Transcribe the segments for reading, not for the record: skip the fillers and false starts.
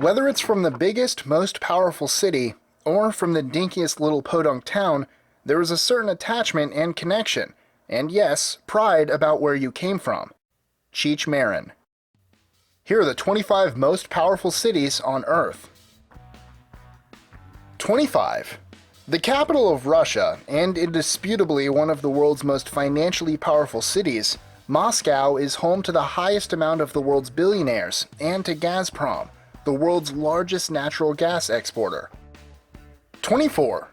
Whether it's from the biggest, most powerful city, or from the dinkiest little podunk town, there is a certain attachment and connection, and yes, pride about where you came from. Cheech Marin. Here are the 25 most powerful cities on Earth. 25. The capital of Russia, and indisputably one of the world's most financially powerful cities, Moscow is home to the highest amount of the world's billionaires, and to Gazprom, the world's largest natural gas exporter. 24.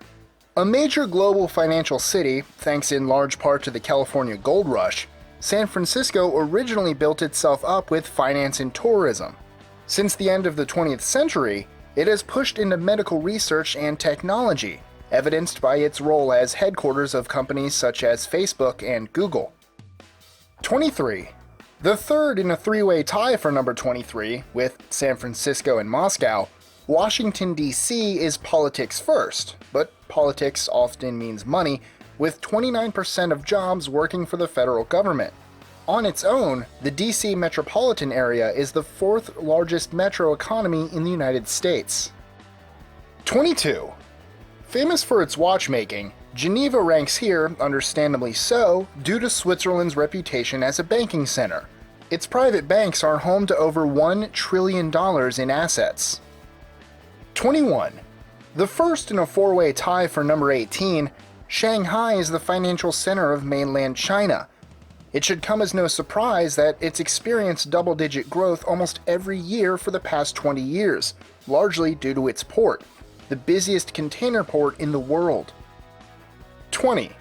A major global financial city, thanks in large part to the California gold rush, San Francisco originally built itself up with finance and tourism. Since the end of the 20th century, it has pushed into medical research and technology, evidenced by its role as headquarters of companies such as Facebook and Google. 23. The third in a three-way tie for number 23, with San Francisco and Moscow, Washington, D.C. is politics first, but politics often means money, with 29% of jobs working for the federal government. On its own, the D.C. metropolitan area is the fourth largest metro economy in the United States. 22. Famous for its watchmaking, Geneva ranks here, understandably so, due to Switzerland's reputation as a banking center. Its private banks are home to over $1 trillion in assets. 21. The first in a four-way tie for number 18, Shanghai is the financial center of mainland China. It should come as no surprise that it's experienced double-digit growth almost every year for the past 20 years, largely due to its port, the busiest container port in the world. 20.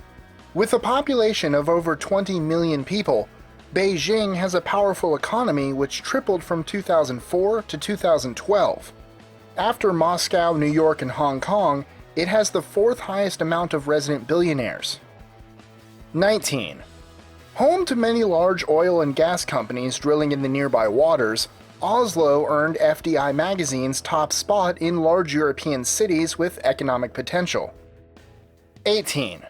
With a population of over 20 million people, Beijing has a powerful economy which tripled from 2004 to 2012. After Moscow, New York, and Hong Kong, it has the fourth highest amount of resident billionaires. 19. Home to many large oil and gas companies drilling in the nearby waters, Oslo earned FDI magazine's top spot in large European cities with economic potential. 18.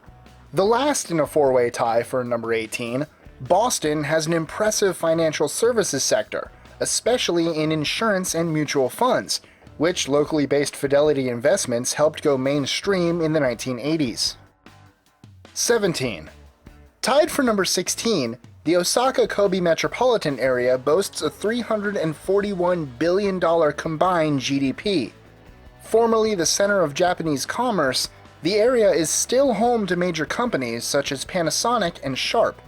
The last in a four-way tie for number 18, Boston has an impressive financial services sector, especially in insurance and mutual funds, which locally based Fidelity Investments helped go mainstream in the 1980s. 17. Tied for number 16, the Osaka-Kobe metropolitan area boasts a $341 billion combined GDP. Formerly the center of Japanese commerce, the area is still home to major companies such as Panasonic and Sharp.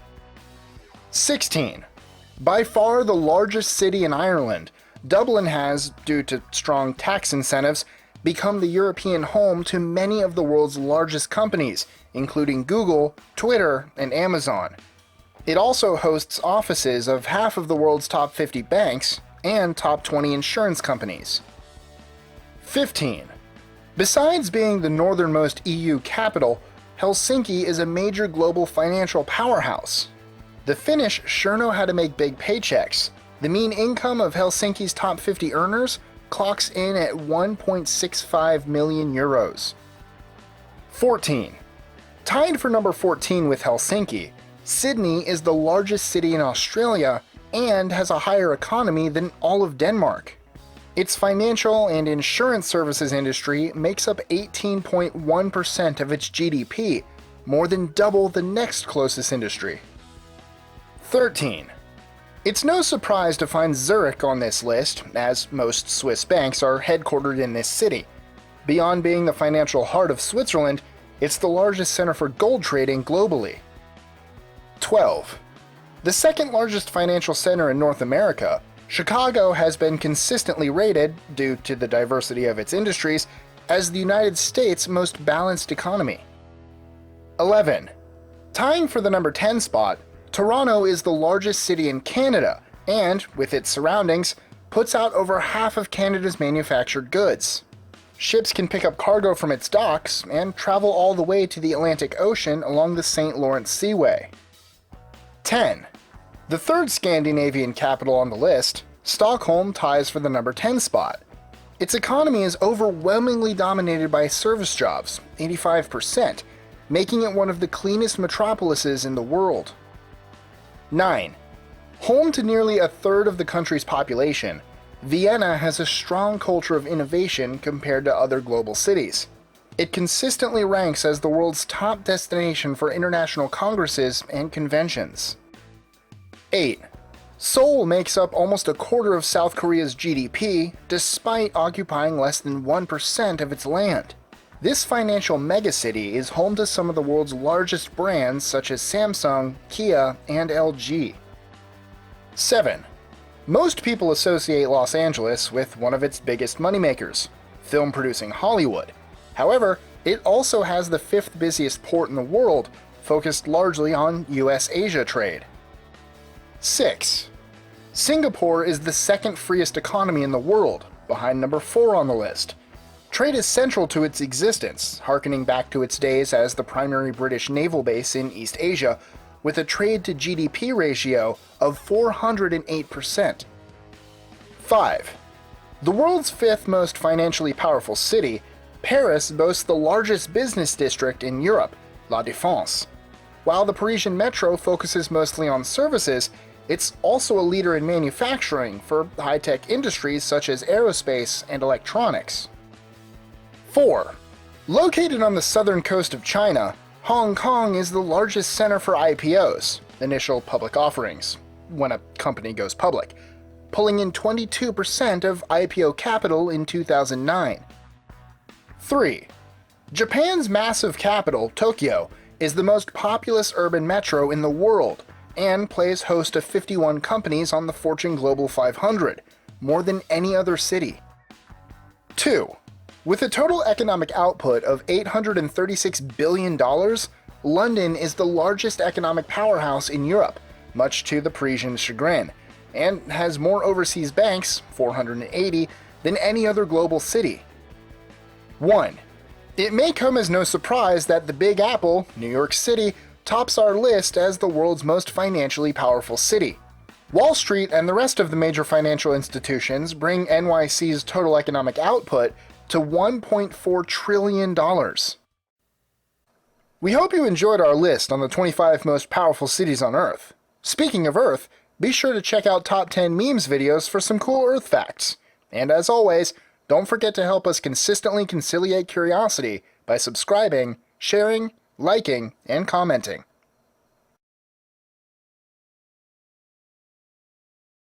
16. By far the largest city in Ireland, Dublin has, due to strong tax incentives, become the European home to many of the world's largest companies, including Google, Twitter, and Amazon. It also hosts offices of half of the world's top 50 banks and top 20 insurance companies. 15. Besides being the northernmost EU capital, Helsinki is a major global financial powerhouse. The Finnish sure know how to make big paychecks. The mean income of Helsinki's top 50 earners clocks in at 1.65 million euros. 14. Tied for number 14 with Helsinki, Sydney is the largest city in Australia and has a higher economy than all of Denmark. Its financial and insurance services industry makes up 18.1% of its GDP, more than double the next closest industry. 13. It's no surprise to find Zurich on this list, as most Swiss banks are headquartered in this city. Beyond being the financial heart of Switzerland, it's the largest center for gold trading globally. 12. The second largest financial center in North America, Chicago has been consistently rated, due to the diversity of its industries, as the United States' most balanced economy. 11. Tying for the number 10 spot, Toronto is the largest city in Canada and, with its surroundings, puts out over half of Canada's manufactured goods. Ships can pick up cargo from its docks and travel all the way to the Atlantic Ocean along the St. Lawrence Seaway. 10. The third Scandinavian capital on the list, Stockholm ties for the number 10 spot. Its economy is overwhelmingly dominated by service jobs, 85%, making it one of the cleanest metropolises in the world. 9. Home to nearly a third of the country's population, Vienna has a strong culture of innovation compared to other global cities. It consistently ranks as the world's top destination for international congresses and conventions. 8. Seoul makes up almost a quarter of South Korea's GDP, despite occupying less than 1% of its land. This financial megacity is home to some of the world's largest brands such as Samsung, Kia, and LG. 7. Most people associate Los Angeles with one of its biggest moneymakers, film-producing Hollywood. However, it also has the 5th busiest port in the world, focused largely on US-Asia trade. 6. Singapore is the 2nd freest economy in the world, behind number 4 on the list. Trade is central to its existence, harkening back to its days as the primary British naval base in East Asia, with a trade-to-GDP ratio of 408%. 5. The world's 5th most financially powerful city, Paris boasts the largest business district in Europe, La Défense. While the Parisian metro focuses mostly on services, it's also a leader in manufacturing for high-tech industries such as aerospace and electronics. 4. Located on the southern coast of China, Hong Kong is the largest center for IPOs, initial public offerings, when a company goes public, pulling in 22% of IPO capital in 2009. 3. Japan's massive capital, Tokyo, is the most populous urban metro in the world, and plays host to 51 companies on the Fortune Global 500, more than any other city. 2. With a total economic output of $836 billion, London is the largest economic powerhouse in Europe, much to the Parisian chagrin, and has more overseas banks, 480, than any other global city. 1. It may come as no surprise that the Big Apple, New York City, tops our list as the world's most financially powerful city. Wall Street and the rest of the major financial institutions bring NYC's total economic output to $1.4 trillion. We hope you enjoyed our list on the 25 most powerful cities on Earth. Speaking of Earth, be sure to check out Top 10 Memes videos for some cool Earth facts. And as always, don't forget to help us consistently conciliate curiosity by subscribing, sharing, liking, and commenting.